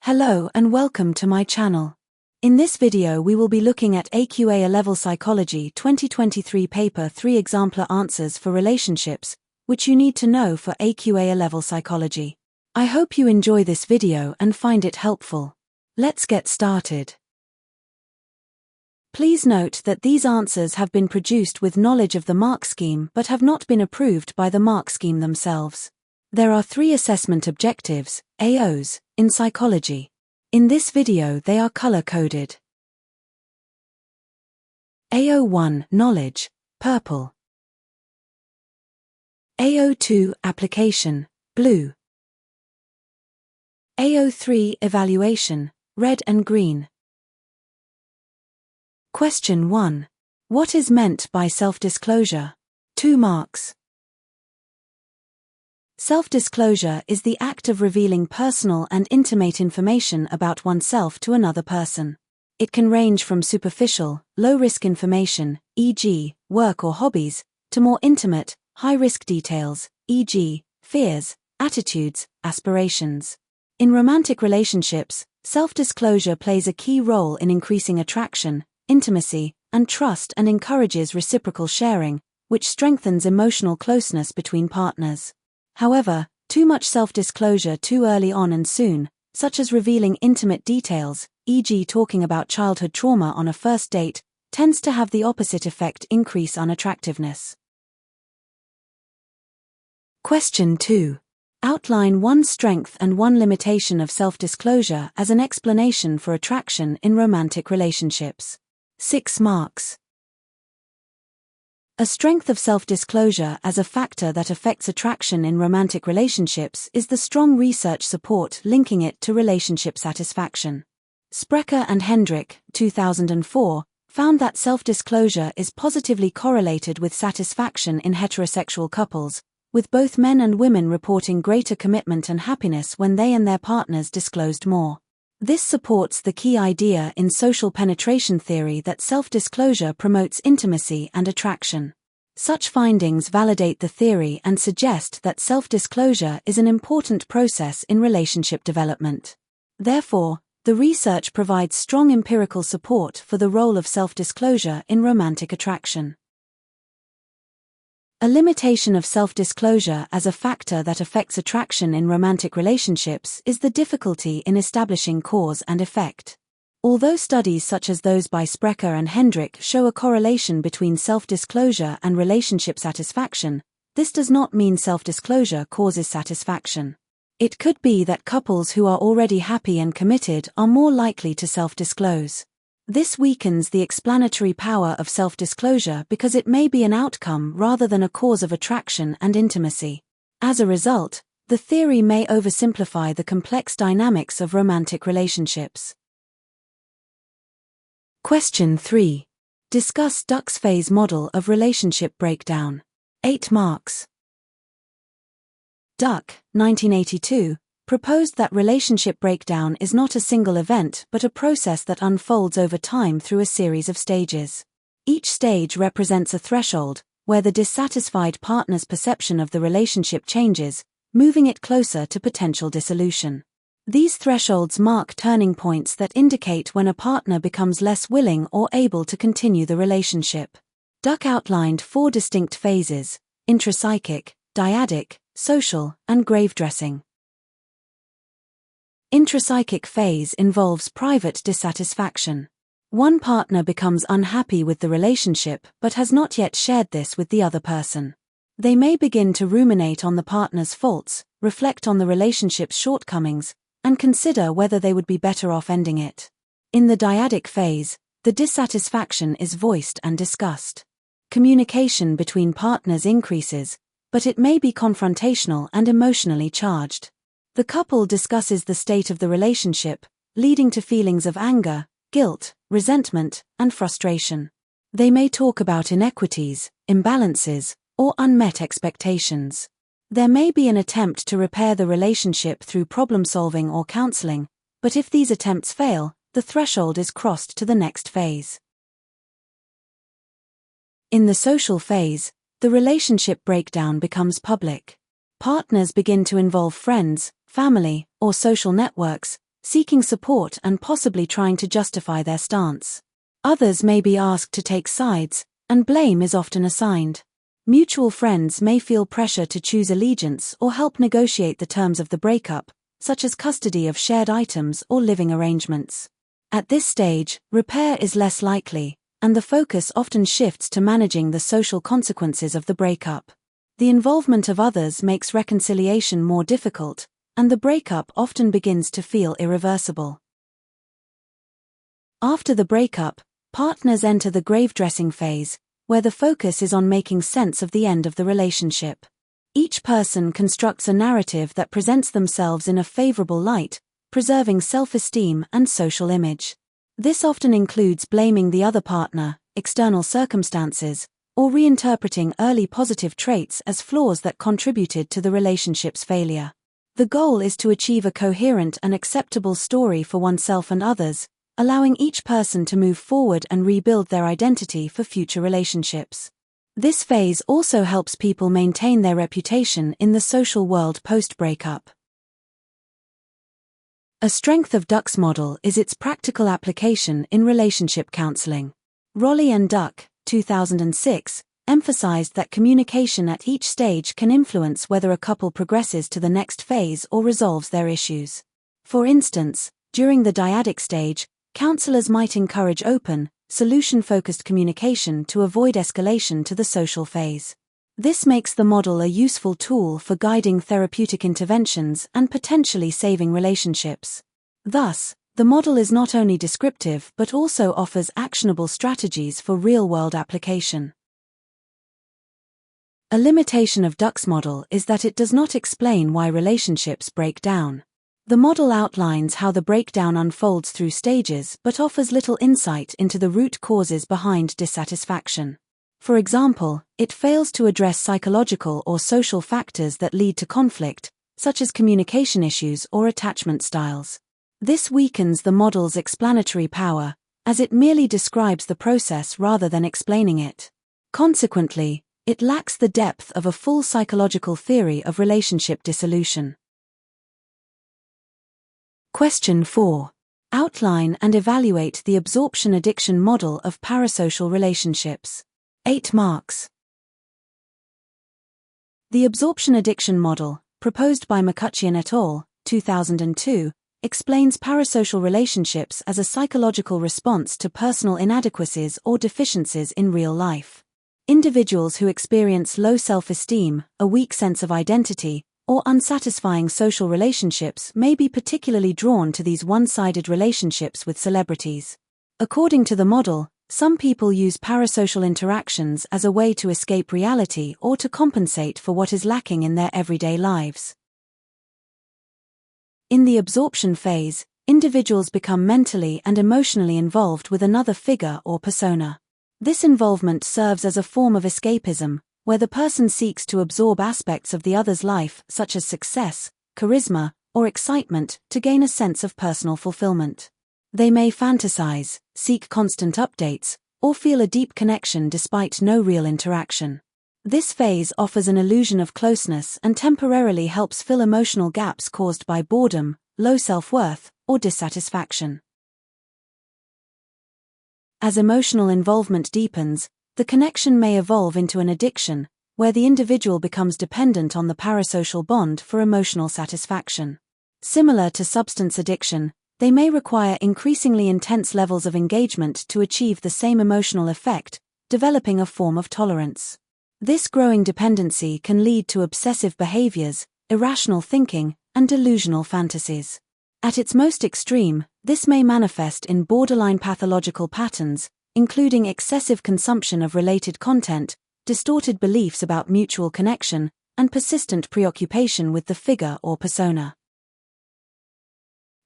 Hello and welcome to my channel. In this video we will be looking at AQA Alevel Psychology 2023 Paper 3 Exemplar Answers for Relationships, which you need to know for AQA Alevel Psychology. I hope you enjoy this video and find it helpful. Let's get started. Please note that these answers have been produced with knowledge of the mark scheme but have not been approved by the mark scheme themselves. There are 3 assessment objectives, AOs, in psychology. In this video they are color-coded. AO1 Knowledge, purple. AO2 Application, blue. AO3 Evaluation, red and green. Question 1. What is meant by self-disclosure? 2 marks. Self-disclosure is the act of revealing personal and intimate information about oneself to another person. It can range from superficial, low-risk information, e.g., work or hobbies, to more intimate, high-risk details, e.g., fears, attitudes, aspirations. In romantic relationships, self-disclosure plays a key role in increasing attraction, intimacy, and trust and encourages reciprocal sharing, which strengthens emotional closeness between partners. However, too much self-disclosure too early on and soon, such as revealing intimate details, e.g. talking about childhood trauma on a first date, tends to have the opposite effect: increase unattractiveness. Question 2. Outline one strength and one limitation of self-disclosure as an explanation for attraction in romantic relationships. 6 marks. A strength of self-disclosure as a factor that affects attraction in romantic relationships is the strong research support linking it to relationship satisfaction. Sprecher and Hendrick, 2004, found that self-disclosure is positively correlated with satisfaction in heterosexual couples, with both men and women reporting greater commitment and happiness when they and their partners disclosed more. This supports the key idea in social penetration theory that self-disclosure promotes intimacy and attraction. Such findings validate the theory and suggest that self-disclosure is an important process in relationship development. Therefore, the research provides strong empirical support for the role of self-disclosure in romantic attraction. A limitation of self-disclosure as a factor that affects attraction in romantic relationships is the difficulty in establishing cause and effect. Although studies such as those by Sprecher and Hendrick show a correlation between self-disclosure and relationship satisfaction, this does not mean self-disclosure causes satisfaction. It could be that couples who are already happy and committed are more likely to self-disclose. This weakens the explanatory power of self-disclosure because it may be an outcome rather than a cause of attraction and intimacy. As a result, the theory may oversimplify the complex dynamics of romantic relationships. Question 3. Discuss Duck's phase model of relationship breakdown. 8 marks. Duck, 1982, proposed that relationship breakdown is not a single event but a process that unfolds over time through a series of stages. Each stage represents a threshold, where the dissatisfied partner's perception of the relationship changes, moving it closer to potential dissolution. These thresholds mark turning points that indicate when a partner becomes less willing or able to continue the relationship. Duck outlined 4 distinct phases: intrapsychic, dyadic, social, and grave dressing. Intrapsychic phase involves private dissatisfaction. One partner becomes unhappy with the relationship but has not yet shared this with the other person. They may begin to ruminate on the partner's faults, reflect on the relationship's shortcomings, and consider whether they would be better off ending it. In the dyadic phase, the dissatisfaction is voiced and discussed. Communication between partners increases, but it may be confrontational and emotionally charged. The couple discusses the state of the relationship, leading to feelings of anger, guilt, resentment, and frustration. They may talk about inequities, imbalances, or unmet expectations. There may be an attempt to repair the relationship through problem-solving or counseling, but if these attempts fail, the threshold is crossed to the next phase. In the social phase, the relationship breakdown becomes public. Partners begin to involve friends, family, or social networks, seeking support and possibly trying to justify their stance. Others may be asked to take sides, and blame is often assigned. Mutual friends may feel pressure to choose allegiance or help negotiate the terms of the breakup, such as custody of shared items or living arrangements. At this stage, repair is less likely, and the focus often shifts to managing the social consequences of the breakup. The involvement of others makes reconciliation more difficult, and the breakup often begins to feel irreversible. After the breakup, partners enter the grave-dressing phase, where the focus is on making sense of the end of the relationship. Each person constructs a narrative that presents themselves in a favorable light, preserving self-esteem and social image. This often includes blaming the other partner, external circumstances, or reinterpreting early positive traits as flaws that contributed to the relationship's failure. The goal is to achieve a coherent and acceptable story for oneself and others, allowing each person to move forward and rebuild their identity for future relationships. This phase also helps people maintain their reputation in the social world post-breakup. A strength of Duck's model is its practical application in relationship counseling. Rolli and Duck, 2006, emphasized that communication at each stage can influence whether a couple progresses to the next phase or resolves their issues. For instance, during the dyadic stage, counselors might encourage open, solution-focused communication to avoid escalation to the social phase. This makes the model a useful tool for guiding therapeutic interventions and potentially saving relationships. Thus, the model is not only descriptive but also offers actionable strategies for real-world application. A limitation of Duck's model is that it does not explain why relationships break down. The model outlines how the breakdown unfolds through stages but offers little insight into the root causes behind dissatisfaction. For example, it fails to address psychological or social factors that lead to conflict, such as communication issues or attachment styles. This weakens the model's explanatory power, as it merely describes the process rather than explaining it. Consequently, it lacks the depth of a full psychological theory of relationship dissolution. Question 4. Outline and evaluate the absorption-addiction model of parasocial relationships. 8 marks. The absorption-addiction model, proposed by McCutcheon et al., 2002, explains parasocial relationships as a psychological response to personal inadequacies or deficiencies in real life. Individuals who experience low self-esteem, a weak sense of identity, or unsatisfying social relationships may be particularly drawn to these one-sided relationships with celebrities. According to the model, some people use parasocial interactions as a way to escape reality or to compensate for what is lacking in their everyday lives. In the absorption phase, individuals become mentally and emotionally involved with another figure or persona. This involvement serves as a form of escapism, where the person seeks to absorb aspects of the other's life, such as success, charisma, or excitement, to gain a sense of personal fulfillment. They may fantasize, seek constant updates, or feel a deep connection despite no real interaction. This phase offers an illusion of closeness and temporarily helps fill emotional gaps caused by boredom, low self-worth, or dissatisfaction. As emotional involvement deepens, the connection may evolve into an addiction, where the individual becomes dependent on the parasocial bond for emotional satisfaction. Similar to substance addiction, they may require increasingly intense levels of engagement to achieve the same emotional effect, developing a form of tolerance. This growing dependency can lead to obsessive behaviors, irrational thinking, and delusional fantasies. At its most extreme, this may manifest in borderline pathological patterns, including excessive consumption of related content, distorted beliefs about mutual connection, and persistent preoccupation with the figure or persona.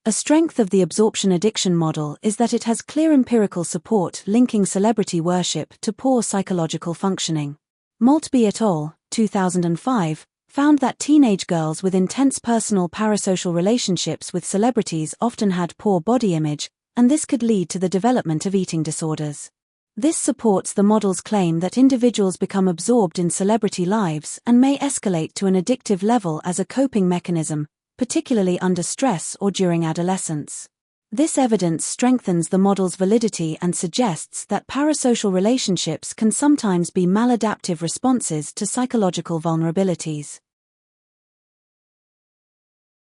A strength of the absorption addiction model is that it has clear empirical support linking celebrity worship to poor psychological functioning. Maltby et al., 2005, found that teenage girls with intense personal parasocial relationships with celebrities often had poor body image, and this could lead to the development of eating disorders. This supports the model's claim that individuals become absorbed in celebrity lives and may escalate to an addictive level as a coping mechanism, particularly under stress or during adolescence. This evidence strengthens the model's validity and suggests that parasocial relationships can sometimes be maladaptive responses to psychological vulnerabilities.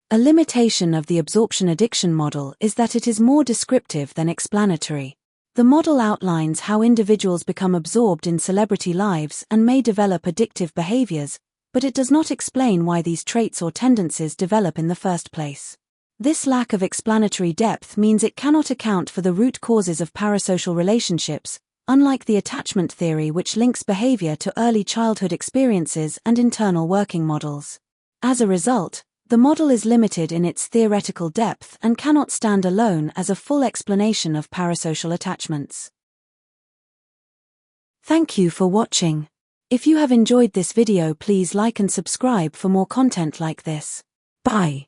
A limitation of the absorption addiction model is that it is more descriptive than explanatory. The model outlines how individuals become absorbed in celebrity lives and may develop addictive behaviors, but it does not explain why these traits or tendencies develop in the first place. This lack of explanatory depth means it cannot account for the root causes of parasocial relationships, unlike the attachment theory which links behavior to early childhood experiences and internal working models. As a result, the model is limited in its theoretical depth and cannot stand alone as a full explanation of parasocial attachments. Thank you for watching. If you have enjoyed this video, please like and subscribe for more content like this. Bye.